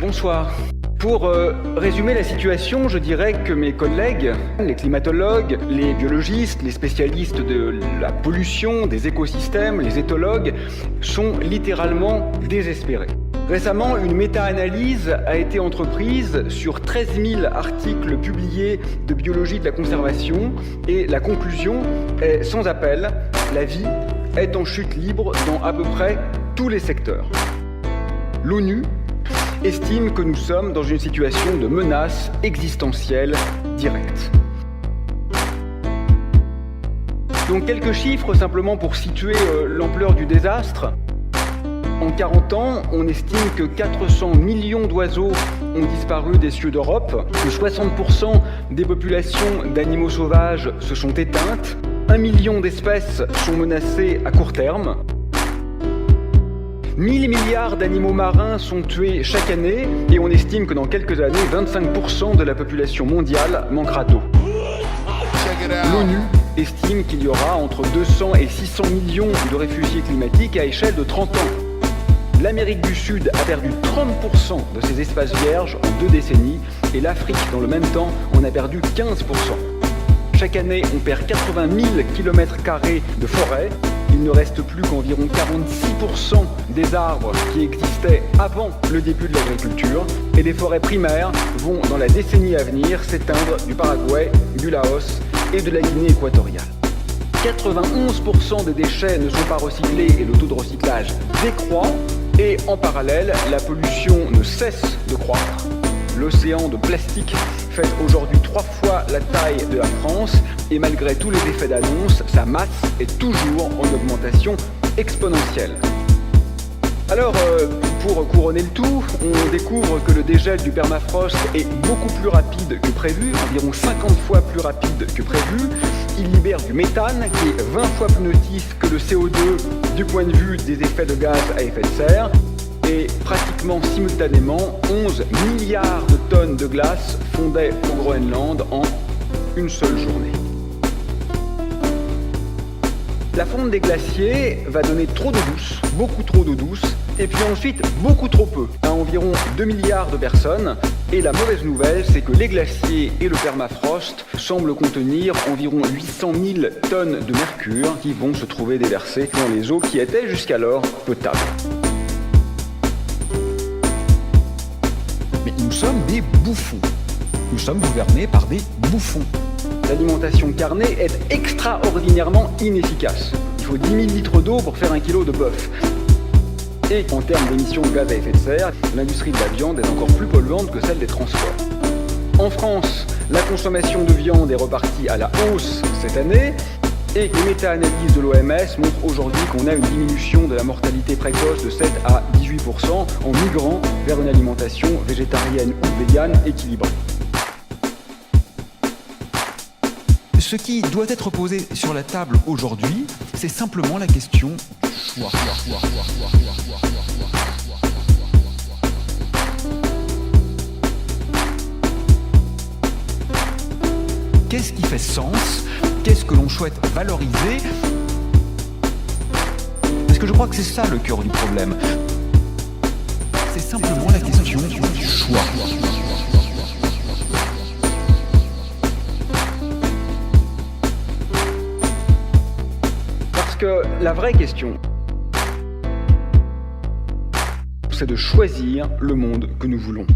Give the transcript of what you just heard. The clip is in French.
Bonsoir. Pour résumer la situation, je dirais que mes collègues, les climatologues, les biologistes, les spécialistes de la pollution, des écosystèmes, les éthologues, sont littéralement désespérés. Récemment, une méta-analyse a été entreprise sur 13 000 articles publiés de biologie de la conservation et la conclusion est sans appel, la vie est en chute libre dans à peu près tous les secteurs. L'ONU estime que nous sommes dans une situation de menace existentielle directe. Donc quelques chiffres simplement pour situer l'ampleur du désastre. En 40 ans, on estime que 400 millions d'oiseaux ont disparu des cieux d'Europe, que 60% des populations d'animaux sauvages se sont éteintes, 1 million d'espèces sont menacées à court terme, 1000 milliards d'animaux marins sont tués chaque année et on estime que dans quelques années, 25% de la population mondiale manquera d'eau. L'ONU estime qu'il y aura entre 200 et 600 millions de réfugiés climatiques à échelle de 30 ans. L'Amérique du Sud a perdu 30% de ses espaces vierges en 2 décennies et l'Afrique, dans le même temps, en a perdu 15%. Chaque année, on perd 80 000 km² de forêt. Il ne reste plus qu'environ 46% des arbres qui existaient avant le début de l'agriculture et les forêts primaires vont, dans la décennie à venir, s'éteindre du Paraguay, du Laos et de la Guinée équatoriale. 91% des déchets ne sont pas recyclés et le taux de recyclage décroît et en parallèle, la pollution ne cesse de croître. L'océan de plastique fait aujourd'hui 3 fois la taille de la France et malgré tous les effets d'annonce, sa masse est toujours en augmentation exponentielle. Alors, pour couronner le tout, on découvre que le dégel du permafrost est beaucoup plus rapide que prévu, environ 50 fois plus rapide que prévu. Il libère du méthane qui est 20 fois plus nocif que le CO2 du point de vue des effets de gaz à effet de serre. Et pratiquement simultanément, 11 milliards de tonnes de glace fondaient au Groenland en une seule journée. La fonte des glaciers va donner trop d'eau douce, beaucoup trop d'eau douce, et puis ensuite beaucoup trop peu, à environ 2 milliards de personnes. Et la mauvaise nouvelle, c'est que les glaciers et le permafrost semblent contenir environ 800 000 tonnes de mercure qui vont se trouver déversées dans les eaux qui étaient jusqu'alors potables. Mais nous sommes des bouffons. Nous sommes gouvernés par des bouffons. L'alimentation carnée est extraordinairement inefficace. Il faut 10 000 litres d'eau pour faire 1 kilo de bœuf. Et en termes d'émissions de gaz à effet de serre, l'industrie de la viande est encore plus polluante que celle des transports. En France, la consommation de viande est repartie à la hausse cette année et les méta-analyses de l'OMS montrent aujourd'hui qu'on a une diminution de la mortalité précoce de 7 à 18% en migrant vers une alimentation végétarienne ou végane équilibrée. Ce qui doit être posé sur la table aujourd'hui, c'est simplement la question du choix. Qu'est-ce qui fait sens? Qu'est-ce que l'on souhaite valoriser? Parce que je crois que c'est ça le cœur du problème. C'est simplement la question du choix. Parce que la vraie question, c'est de choisir le monde que nous voulons.